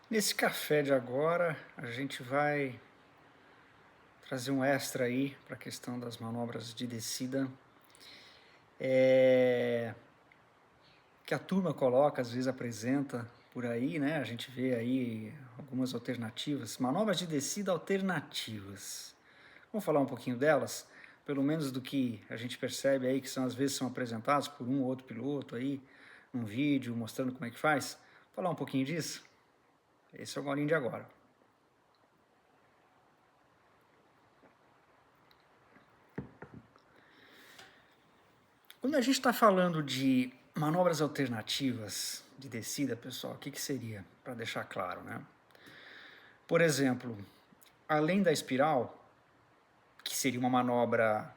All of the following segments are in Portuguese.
Nesse café de agora, a gente vai trazer um extra aí para a questão das manobras de descida. Que a turma coloca, às vezes apresenta por aí, né? A gente vê aí algumas alternativas, manobras de descida alternativas. Vamos falar um pouquinho delas? Pelo menos do que a gente percebe aí, que são, às vezes são apresentados por um ou outro piloto aí, num vídeo, mostrando como é que faz. Falar um pouquinho disso? Esse é o golinho de agora. Quando a gente está falando de manobras alternativas de descida, pessoal, o que, que seria? Para deixar claro, né? Por exemplo, além da espiral, que seria uma manobra,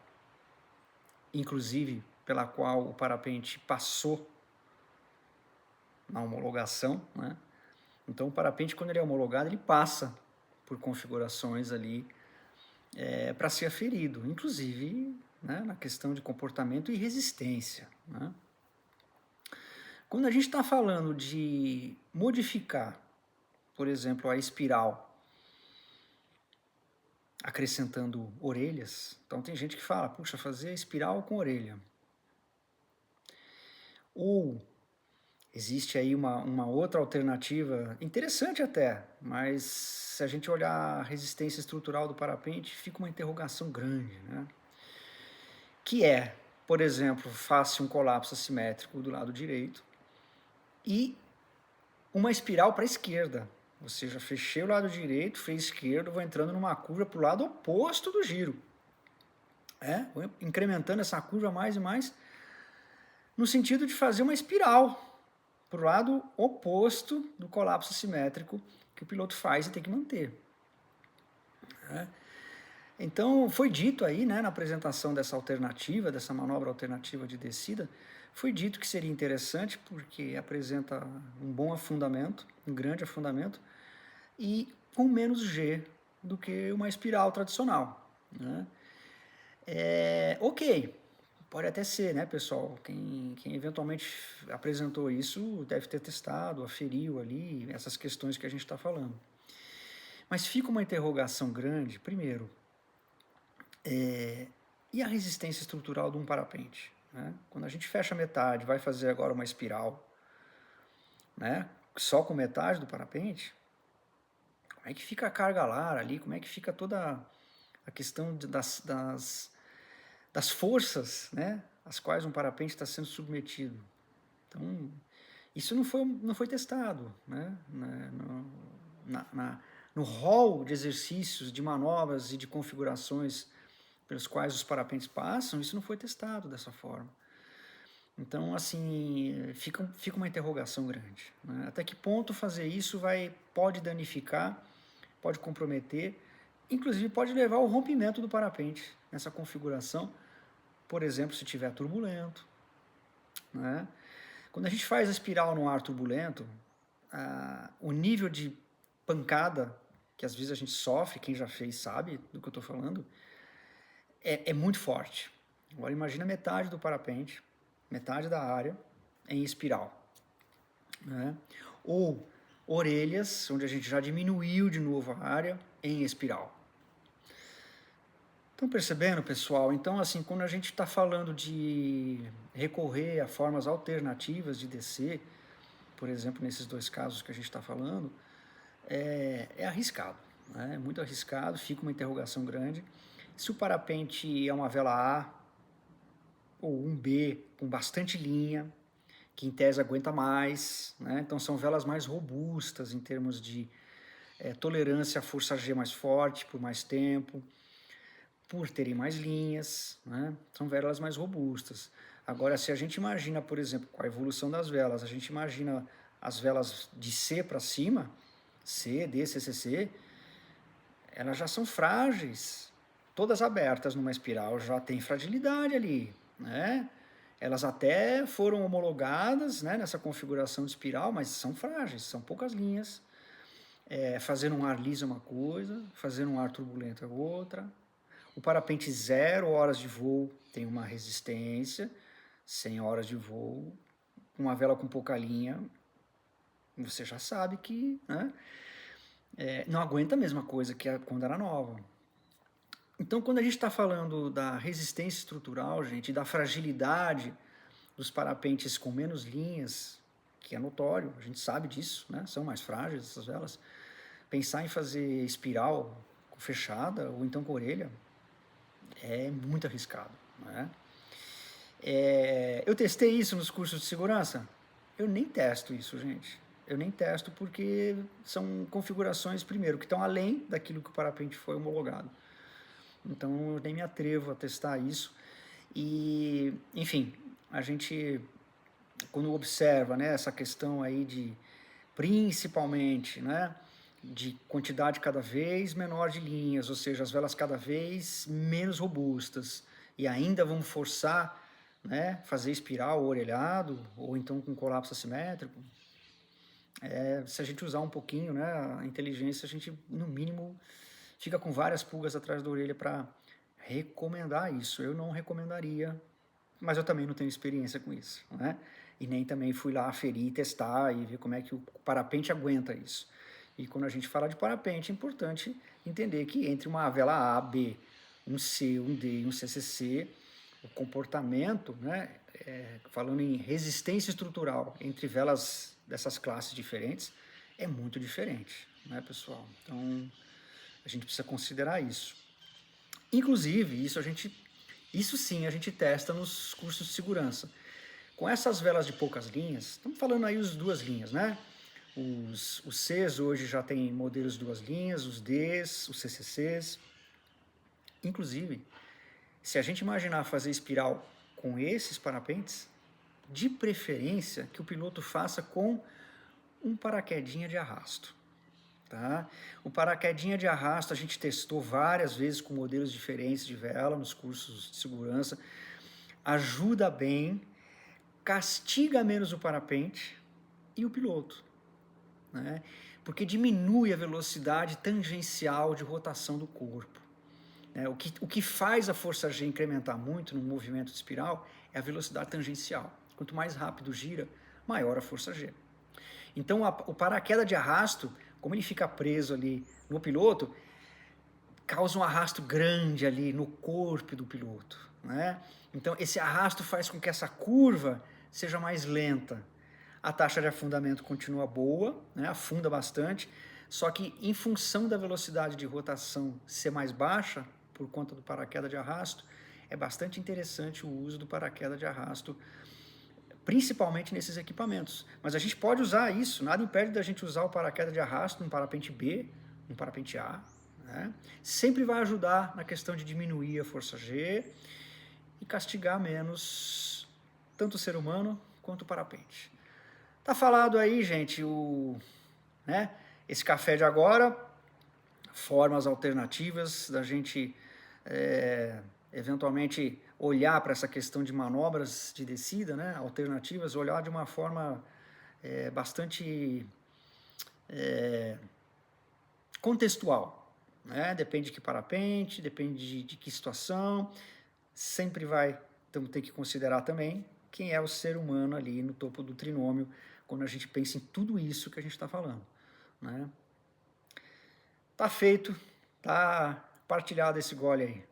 inclusive, pela qual o parapente passou na homologação, né? Então, o parapente, quando ele é homologado, ele passa por configurações ali para ser aferido, inclusive, né, na questão de comportamento e resistência, né? Quando a gente está falando de modificar, por exemplo, a espiral, acrescentando orelhas, então tem gente que fala, puxa, fazer espiral com orelha. Ou existe aí uma outra alternativa, interessante até, mas se a gente olhar a resistência estrutural do parapente, fica uma interrogação grande, né? Que é, por exemplo, faça um colapso assimétrico do lado direito e uma espiral para a esquerda. Ou seja, fechei o lado direito, freio esquerdo, vou entrando numa curva para o lado oposto do giro. Vou incrementando essa curva mais e mais, no sentido de fazer uma espiral para o lado oposto do colapso assimétrico que o piloto faz e tem que manter. Então, foi dito aí, né, na apresentação dessa alternativa, dessa manobra alternativa de descida, foi dito que seria interessante porque apresenta um bom afundamento, um grande afundamento, e com menos G do que uma espiral tradicional, né? Ok, pode até ser, né, pessoal? Quem eventualmente apresentou isso deve ter testado, aferiu ali essas questões que a gente está falando. Mas fica uma interrogação grande, primeiro, e a resistência estrutural de um parapente? Né? Quando a gente fecha metade, vai fazer agora uma espiral, né, só com metade do parapente, como é que fica a carga alar ali? Como é que fica toda a questão das forças, né, às quais um parapente está sendo submetido? Então, isso não foi testado, né, no hall de exercícios, de manobras e de configurações pelos quais os parapentes passam, isso não foi testado dessa forma. Então, assim, fica uma interrogação grande, né? Até que ponto fazer isso pode danificar, pode comprometer, inclusive pode levar ao rompimento do parapente nessa configuração, por exemplo, se tiver turbulento, né? Quando a gente faz a espiral no ar turbulento, o nível de pancada que às vezes a gente sofre, quem já fez sabe do que eu estou falando, é muito forte. Agora imagina metade do parapente, metade da área em espiral, né? Ou orelhas, onde a gente já diminuiu de novo a área em espiral. Estão percebendo, pessoal? Então, assim, quando a gente está falando de recorrer a formas alternativas de descer, por exemplo, nesses dois casos que a gente está falando, é arriscado, né? É muito arriscado, fica uma interrogação grande. Se o parapente é uma vela A ou um B com bastante linha, que em tese aguenta mais, né? Então são velas mais robustas em termos de tolerância à força G mais forte por mais tempo, por terem mais linhas, né? São velas mais robustas. Agora, se a gente imagina, por exemplo, com a evolução das velas, a gente imagina as velas de C para cima, C, D, CCC, elas já são frágeis, todas abertas numa espiral já tem fragilidade ali, né? Elas até foram homologadas, né, nessa configuração de espiral, mas são frágeis, são poucas linhas. Fazendo um ar liso é uma coisa, fazendo um ar turbulento é outra. O parapente 0 horas de voo tem uma resistência, 100 horas de voo, uma vela com pouca linha você já sabe que, né, não aguenta a mesma coisa que quando era nova. Então, quando a gente está falando da resistência estrutural, gente, da fragilidade dos parapentes com menos linhas, que é notório, a gente sabe disso, né? São mais frágeis essas velas. Pensar em fazer espiral fechada ou então com orelha é muito arriscado, né? Eu testei isso nos cursos de segurança? Eu nem testo isso, gente. Eu nem testo porque são configurações, primeiro, que estão além daquilo que o parapente foi homologado. Então eu nem me atrevo a testar isso. E, enfim, a gente, quando observa, né, essa questão aí de, principalmente, né, de quantidade cada vez menor de linhas, ou seja, as velas cada vez menos robustas, e ainda vamos forçar, né, fazer espiral ou orelhado, ou então com colapso assimétrico, se a gente usar um pouquinho, né, a inteligência, a gente, no mínimo, fica com várias pulgas atrás da orelha para recomendar isso. Eu não recomendaria, mas eu também não tenho experiência com isso, né? E nem também fui lá aferir, testar e ver como é que o parapente aguenta isso. E quando a gente fala de parapente, é importante entender que entre uma vela A, B, um C, um D e um CCC, o comportamento, né, falando em resistência estrutural entre velas dessas classes diferentes, é muito diferente, né, pessoal? Então, a gente precisa considerar isso. Inclusive, isso sim a gente testa nos cursos de segurança. Com essas velas de poucas linhas, estamos falando aí as duas linhas, né? Os Cs hoje já tem modelos de duas linhas, os Ds, os CCCs. Inclusive, se a gente imaginar fazer espiral com esses parapentes, de preferência que o piloto faça com um paraquedinha de arrasto. Tá? O paraquedinha de arrasto a gente testou várias vezes com modelos diferentes de vela nos cursos de segurança. Ajuda bem, castiga menos o parapente e o piloto, né? Porque diminui a velocidade tangencial de rotação do corpo. O que faz a força G incrementar muito no movimento de espiral é a velocidade tangencial. Quanto mais rápido gira, maior a força G. Então, o paraquedas de arrasto, como ele fica preso ali no piloto, causa um arrasto grande ali no corpo do piloto, né? Então, esse arrasto faz com que essa curva seja mais lenta. A taxa de afundamento continua boa, né? Afunda bastante, só que em função da velocidade de rotação ser mais baixa, por conta do paraquedas de arrasto, é bastante interessante o uso do paraquedas de arrasto, principalmente nesses equipamentos. Mas a gente pode usar isso, nada impede da gente usar o paraquedas de arrasto no parapente B, no parapente A, né? Sempre vai ajudar na questão de diminuir a força G e castigar menos tanto o ser humano quanto o parapente. Tá falado aí, gente, né, esse café de agora, formas alternativas da gente eventualmente olhar para essa questão de manobras de descida, né, alternativas, olhar de uma forma bastante contextual, né? Depende de que parapente, depende de que situação, sempre ter que considerar também quem é o ser humano ali no topo do trinômio, quando a gente pensa em tudo isso que a gente está falando, né? Tá feito, tá partilhado esse gole aí.